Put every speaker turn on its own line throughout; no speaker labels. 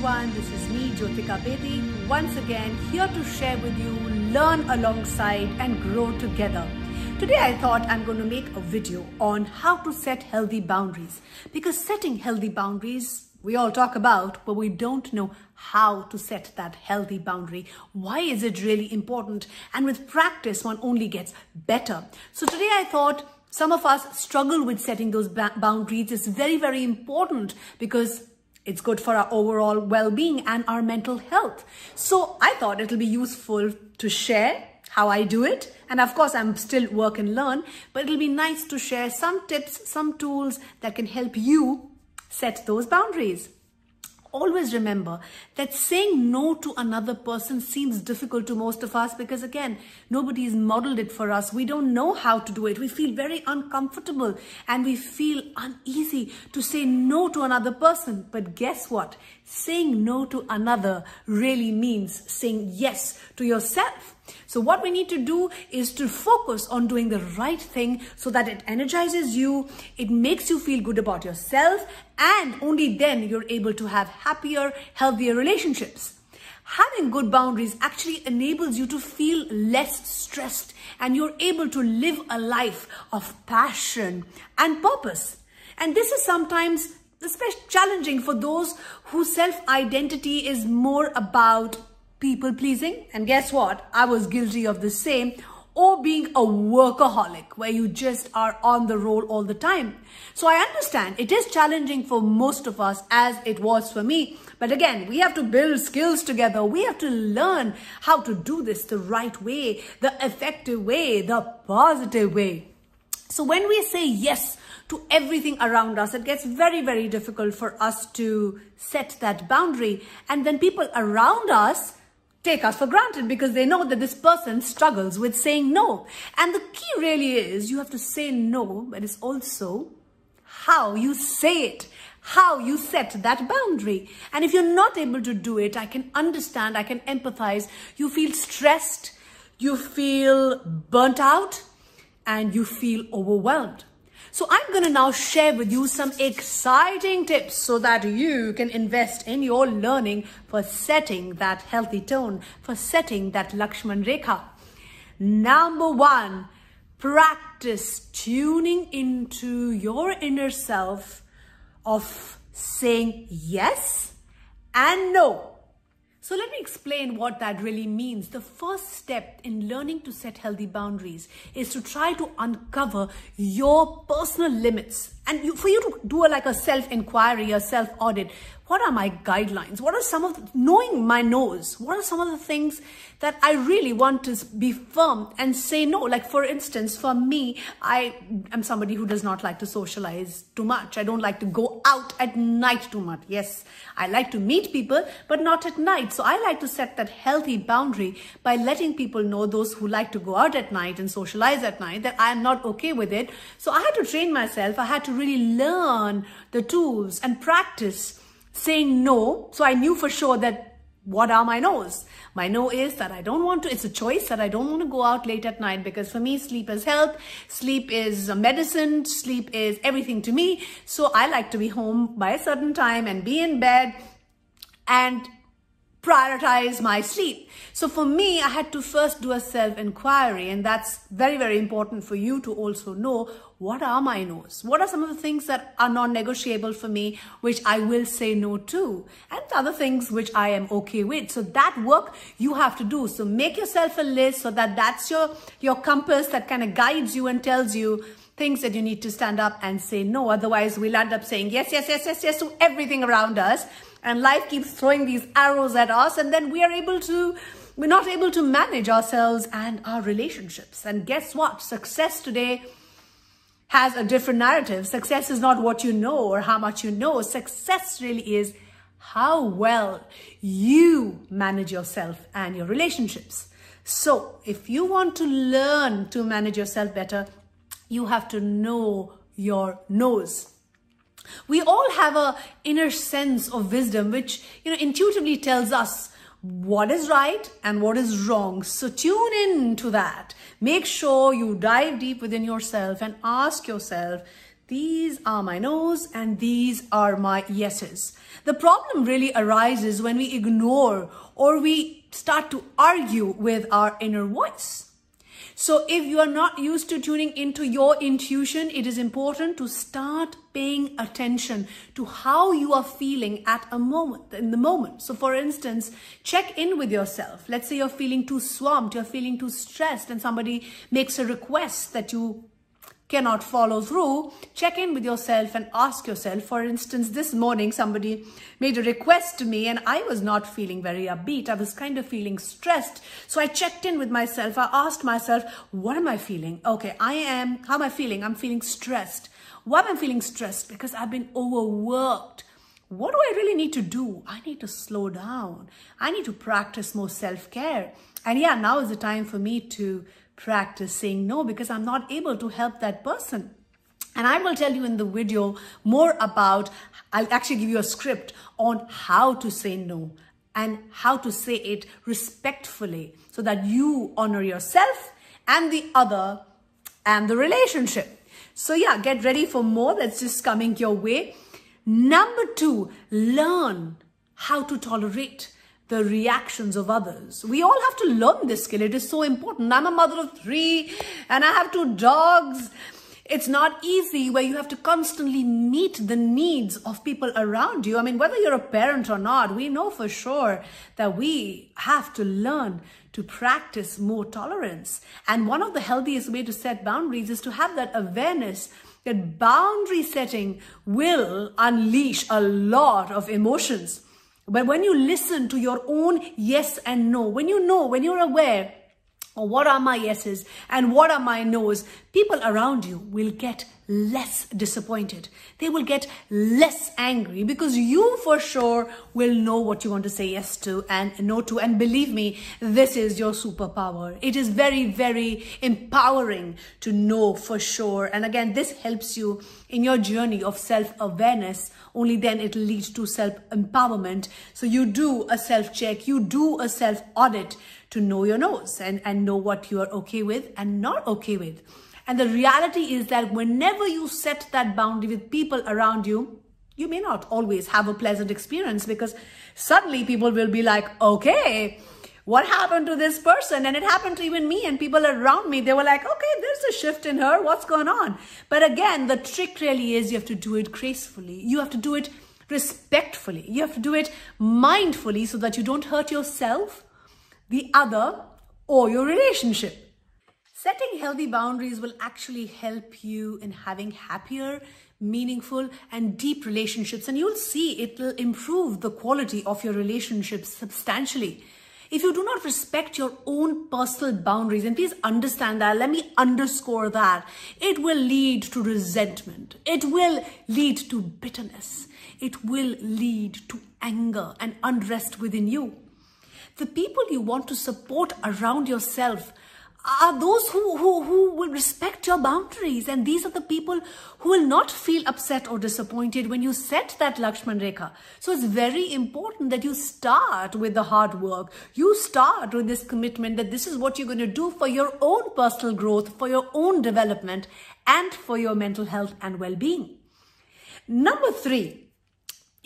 everyone, this is me, Jyotika Bedi, once again here to share with you, learn alongside and grow together. Today I thought I'm going to make a video on how to set healthy boundaries, because setting healthy boundaries we all talk about, but we don't know how to set that healthy boundary. Why is it really important? And with practice, one only gets better. So today I thought some of us struggle with setting those boundaries. It's very, very important because it's good for our overall well-being and our mental health. So I thought it'll be useful to share how I do it. And of course, I'm still work and learn, but it'll be nice to share some tips, some tools that can help you set those boundaries. Always remember that saying no to another person seems difficult to most of us because, again, nobody's modeled it for us. We don't know how to do it. We feel very uncomfortable and we feel uneasy to say no to another person. But guess what? Saying no to another really means saying yes to yourself. So what we need to do is to focus on doing the right thing so that it energizes you, it makes you feel good about yourself, and only then you're able to have happier, healthier relationships. Having good boundaries actually enables you to feel less stressed and you're able to live a life of passion and purpose. And this is sometimes especially challenging for those whose self-identity is more about people pleasing. And guess what? I was guilty of the same. Or being a workaholic where you just are on the roll all the time. So I understand it is challenging for most of us, as it was for me. But again, we have to build skills together. We have to learn how to do this the right way, the effective way, the positive way. So when we say yes to everything around us, it gets very, very difficult for us to set that boundary. And then people around us take us for granted because they know that this person struggles with saying no. And the key really is you have to say no, but it's also how you say it, how you set that boundary. And if you're not able to do it, I can understand, I can empathize. You feel stressed, you feel burnt out, and you feel overwhelmed. So I'm going to now share with you some exciting tips so that you can invest in your learning for setting that healthy tone, for setting that Lakshman Rekha. Number one, practice tuning into your inner self of saying yes and no. So let me explain what that really means. The first step in learning to set healthy boundaries is to try to uncover your personal limits. And for you to do a self-inquiry, a self-audit. What are my guidelines? What are some of knowing my no's? What are some of the things that I really want to be firm and say no? Like, for instance, for me, I am somebody who does not like to socialize too much. I don't like to go out at night too much. Yes, I like to meet people, but not at night. So I like to set that healthy boundary by letting people know, those who like to go out at night and socialize at night, that I am not okay with it. So I had to train myself. I had to really learn the tools and practice saying no. So I knew for sure that what are my no's? My no is that I don't want to, it's a choice that I don't want to go out late at night, because for me, sleep is health, sleep is medicine, sleep is everything to me. So I like to be home by a certain time and be in bed and prioritize my sleep. So for me, I had to first do a self-inquiry, and that's very, very important for you to also know, what are my no's? What are some of the things that are non-negotiable for me, which I will say no to, and other things which I am okay with. So that work you have to do. So make yourself a list so that that's your compass that kind of guides you and tells you things that you need to stand up and say no. Otherwise, we'll end up saying yes, yes, yes, yes, yes to everything around us. And life keeps throwing these arrows at us, and then we're not able to manage ourselves and our relationships. And guess what? Success today has a different narrative. Success is not what you know or how much you know. Success really is how well you manage yourself and your relationships. So if you want to learn to manage yourself better, you have to know your no's. We all have an inner sense of wisdom, which, intuitively tells us what is right and what is wrong. So tune in to that. Make sure you dive deep within yourself and ask yourself these are my no's and these are my yeses. The problem really arises when we ignore or we start to argue with our inner voice. So if you are not used to tuning into your intuition, it is important to start paying attention to how you are feeling in the moment. So for instance, check in with yourself. Let's say you're feeling too swamped, you're feeling too stressed, and somebody makes a request that you cannot follow through. Check in with yourself and ask yourself. For instance, this morning somebody made a request to me and I was not feeling very upbeat. I was kind of feeling stressed. So I checked in with myself. I asked myself, what am I feeling? Okay, how am I feeling? I'm feeling stressed. Why am I feeling stressed? Because I've been overworked. What do I really need to do? I need to slow down. I need to practice more self-care. And yeah, now is the time for me to practice saying no, because I'm not able to help that person. And I will tell you in the video more about, I'll actually give you a script on how to say no and how to say it respectfully so that you honor yourself and the other and the relationship. So yeah, get ready for more. That's just coming your way. Number 2, learn how to tolerate the reactions of others. We all have to learn this skill. It is so important. I'm a mother of 3 and I have 2 dogs. It's not easy where you have to constantly meet the needs of people around you. I mean, whether you're a parent or not, we know for sure that we have to learn to practice more tolerance. And one of the healthiest ways to set boundaries is to have that awareness that boundary setting will unleash a lot of emotions. But when you listen to your own yes and no, when you're aware of what are my yeses and what are my no's, people around you will get less disappointed. They will get less angry because you for sure will know what you want to say yes to and no to. And believe me, this is your superpower. It is very, very empowering to know for sure. And again, this helps you in your journey of self-awareness. Only then it will lead to self-empowerment. So you do a self-check, you do a self-audit to know your no's and know what you are okay with and not okay with. And the reality is that whenever you set that boundary with people around you, you may not always have a pleasant experience because suddenly people will be like, okay, what happened to this person? And it happened to even me and people around me. They were like, okay, there's a shift in her. What's going on? But again, the trick really is you have to do it gracefully. You have to do it respectfully. You have to do it mindfully so that you don't hurt yourself, the other, or your relationship. Setting healthy boundaries will actually help you in having happier, meaningful, and deep relationships. And you'll see it will improve the quality of your relationships substantially. If you do not respect your own personal boundaries, and please understand that, let me underscore that, it will lead to resentment. It will lead to bitterness. It will lead to anger and unrest within you. The people you want to support around yourself are those who will respect your boundaries. And these are the people who will not feel upset or disappointed when you set that Lakshman Rekha. So it's very important that you start with the hard work. You start with this commitment that this is what you're going to do for your own personal growth, for your own development, and for your mental health and well-being. Number 3,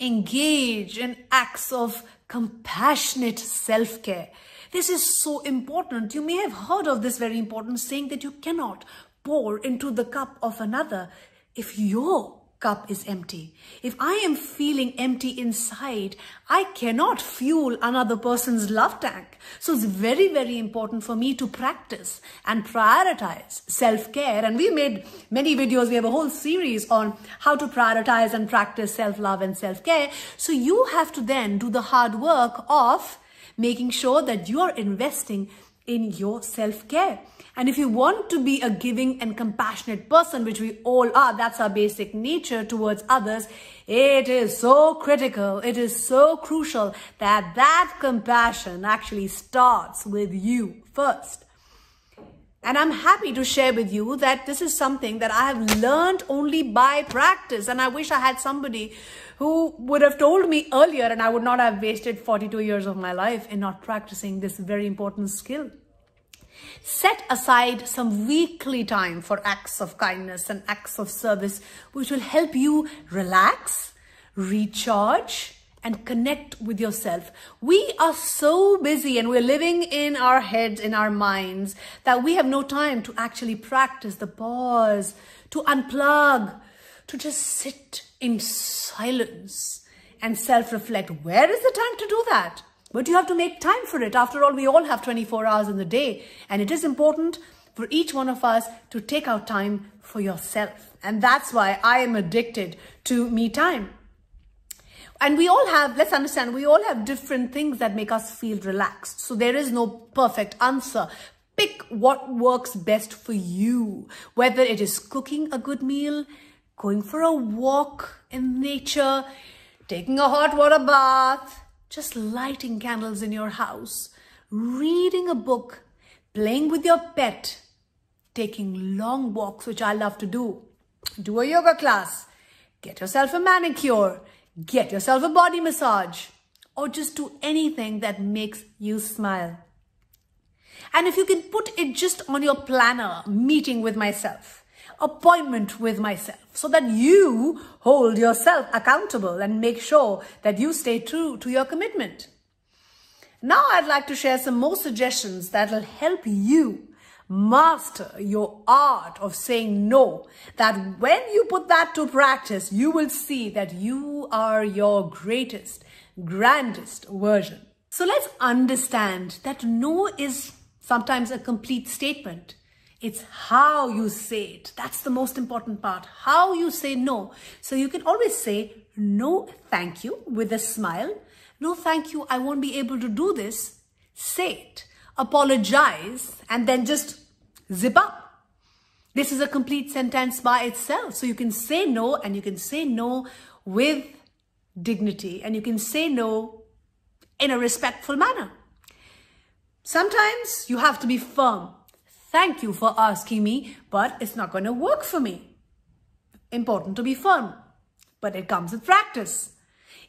engage in acts of compassionate self-care. This is so important. You may have heard of this very important saying that you cannot pour into the cup of another if your cup is empty. If I am feeling empty inside, I cannot fuel another person's love tank. So it's very, very important for me to practice and prioritize self-care. And we made many videos. We have a whole series on how to prioritize and practice self-love and self-care. So you have to then do the hard work of making sure that you are investing in your self-care. And if you want to be a giving and compassionate person, which we all are, that's our basic nature towards others, it is so critical, it is so crucial that that compassion actually starts with you first. And I'm happy to share with you that this is something that I have learned only by practice. And I wish I had somebody who would have told me earlier, and I would not have wasted 42 years of my life in not practicing this very important skill. Set aside some weekly time for acts of kindness and acts of service, which will help you relax, recharge, and connect with yourself. We are so busy and we're living in our heads, in our minds, that we have no time to actually practice the pause, to unplug, to just sit in silence and self-reflect. Where is the time to do that? But you have to make time for it. After all, we all have 24 hours in the day. And it is important for each one of us to take out time for yourself. And that's why I am addicted to me time. And we all have, let's understand, we all have different things that make us feel relaxed. So there is no perfect answer. Pick what works best for you. Whether it is cooking a good meal, going for a walk in nature, taking a hot water bath, just lighting candles in your house, reading a book, playing with your pet, taking long walks, which I love to do. Do a yoga class, get yourself a manicure, get yourself a body massage, or just do anything that makes you smile. And if you can put it just on your planner, meeting with myself, appointment with myself, so that you hold yourself accountable and make sure that you stay true to your commitment. Now I'd like to share some more suggestions that will help you master your art of saying no. That when you put that to practice, you will see that you are your greatest, grandest version. So let's understand that no is sometimes a complete statement. It's how you say it. That's the most important part. How you say no. So you can always say, no, thank you, with a smile. No, thank you, I won't be able to do this. Say it. Apologize and then just zip up. This is a complete sentence by itself. So you can say no, and you can say no with dignity, and you can say no in a respectful manner. Sometimes you have to be firm. Thank you for asking me, but it's not going to work for me. Important to be firm, but it comes with practice.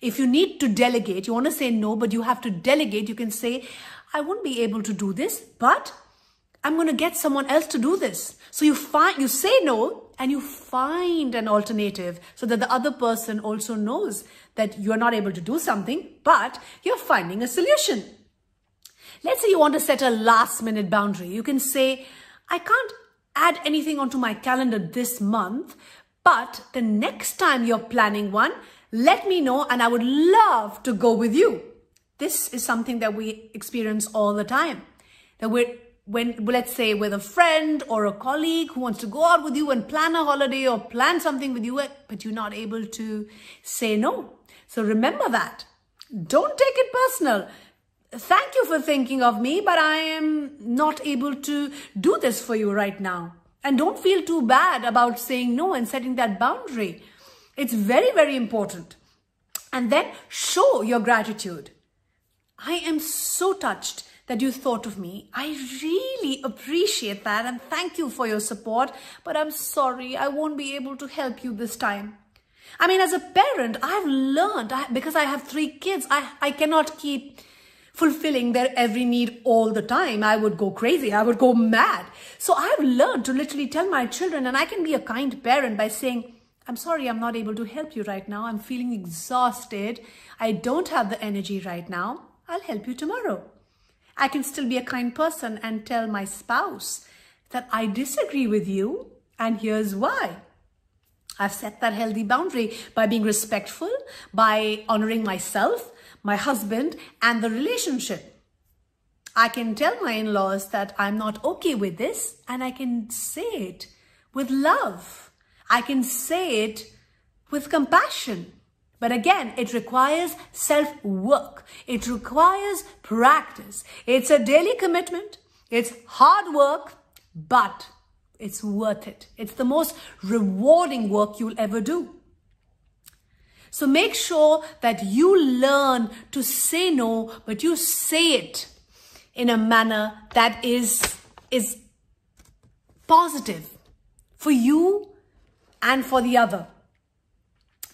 If you need to delegate, you want to say no, but you have to delegate, you can say, I won't be able to do this, but I'm going to get someone else to do this. So you say no and you find an alternative so that the other person also knows that you're not able to do something, but you're finding a solution. Let's say you want to set a last-minute boundary. You can say, I can't add anything onto my calendar this month, but the next time you're planning one, let me know and I would love to go with you. This is something that we experience all the time. That let's say with a friend or a colleague who wants to go out with you and plan a holiday or plan something with you, but you're not able to say no. So remember that. Don't take it personal. Thank you for thinking of me, but I am not able to do this for you right now. And don't feel too bad about saying no and setting that boundary. It's very, very important. And then show your gratitude. I am so touched that you thought of me. I really appreciate that and thank you for your support, but I'm sorry, I won't be able to help you this time. I mean, as a parent, I've learned, because I have 3 kids, I cannot keep fulfilling their every need all the time. I would go crazy. I would go mad. So I've learned to literally tell my children, and I can be a kind parent by saying, I'm sorry, I'm not able to help you right now. I'm feeling exhausted. I don't have the energy right now. I'll help you tomorrow. I can still be a kind person and tell my spouse that I disagree with you, and here's why. I've set that healthy boundary by being respectful, by honoring myself, my husband, and the relationship. I can tell my in-laws that I'm not okay with this, and I can say it with love. I can say it with compassion. But again, it requires self-work. It requires practice. It's a daily commitment. It's hard work, but it's worth it. It's the most rewarding work you'll ever do. So make sure that you learn to say no, but you say it in a manner that is positive for you and for the other.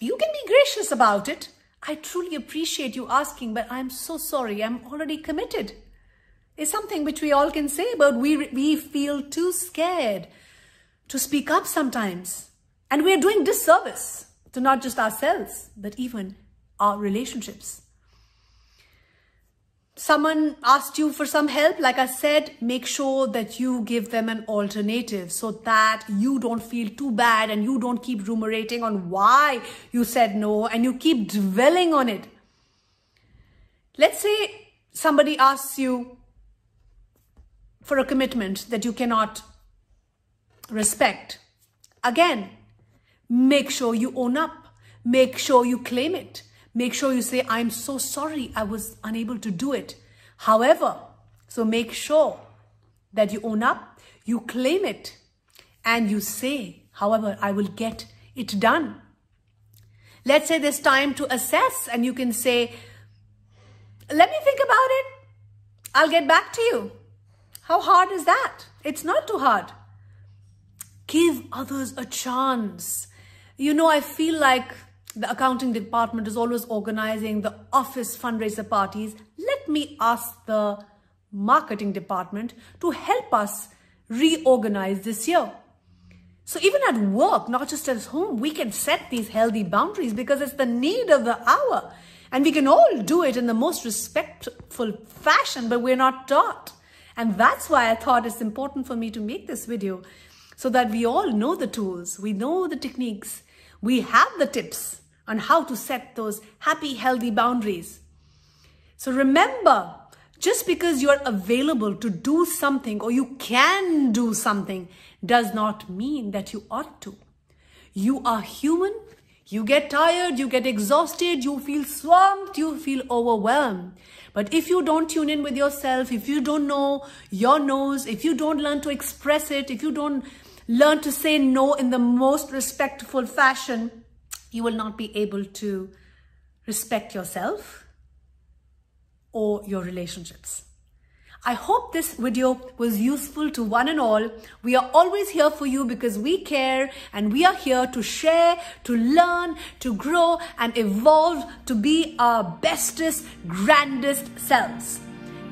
You can be gracious about it. I truly appreciate you asking, but I'm so sorry. I'm already committed. is something which we all can say, but we feel too scared to speak up sometimes. And we're doing disservice to not just ourselves, but even our relationships. Someone asked you for some help, like I said, make sure that you give them an alternative so that you don't feel too bad and you don't keep ruminating on why you said no and you keep dwelling on it. Let's say somebody asks you for a commitment that you cannot respect. Again, make sure you own up. Make sure you claim it. Make sure you say, I'm so sorry, I was unable to do it. However, so make sure that you own up, you claim it, and you say, however, I will get it done. Let's say there's time to assess and you can say, let me think about it. I'll get back to you. How hard is that? It's not too hard. Give others a chance. You know, I feel like the accounting department is always organizing the office fundraiser parties. Let me ask the marketing department to help us reorganize this year. So even at work, not just at home, we can set these healthy boundaries because it's the need of the hour. And we can all do it in the most respectful fashion, but we're not taught. And that's why I thought it's important for me to make this video so that we all know the tools, we know the techniques, we have the tips on how to set those happy, healthy boundaries. So remember, just because you're available to do something or you can do something does not mean that you ought to. You are human. You get tired, you get exhausted, you feel swamped, you feel overwhelmed. But if you don't tune in with yourself, if you don't know your no's, if you don't learn to express it, if you don't learn to say no in the most respectful fashion, you will not be able to respect yourself or your relationships. I hope this video was useful to one and all. We are always here for you because we care and we are here to share, to learn, to grow and evolve to be our bestest, grandest selves.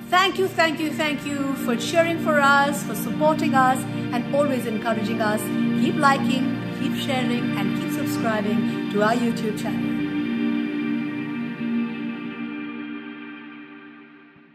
Thank you for cheering for us, for supporting us and always encouraging us. Keep liking, keep sharing and keep subscribing to our YouTube channel.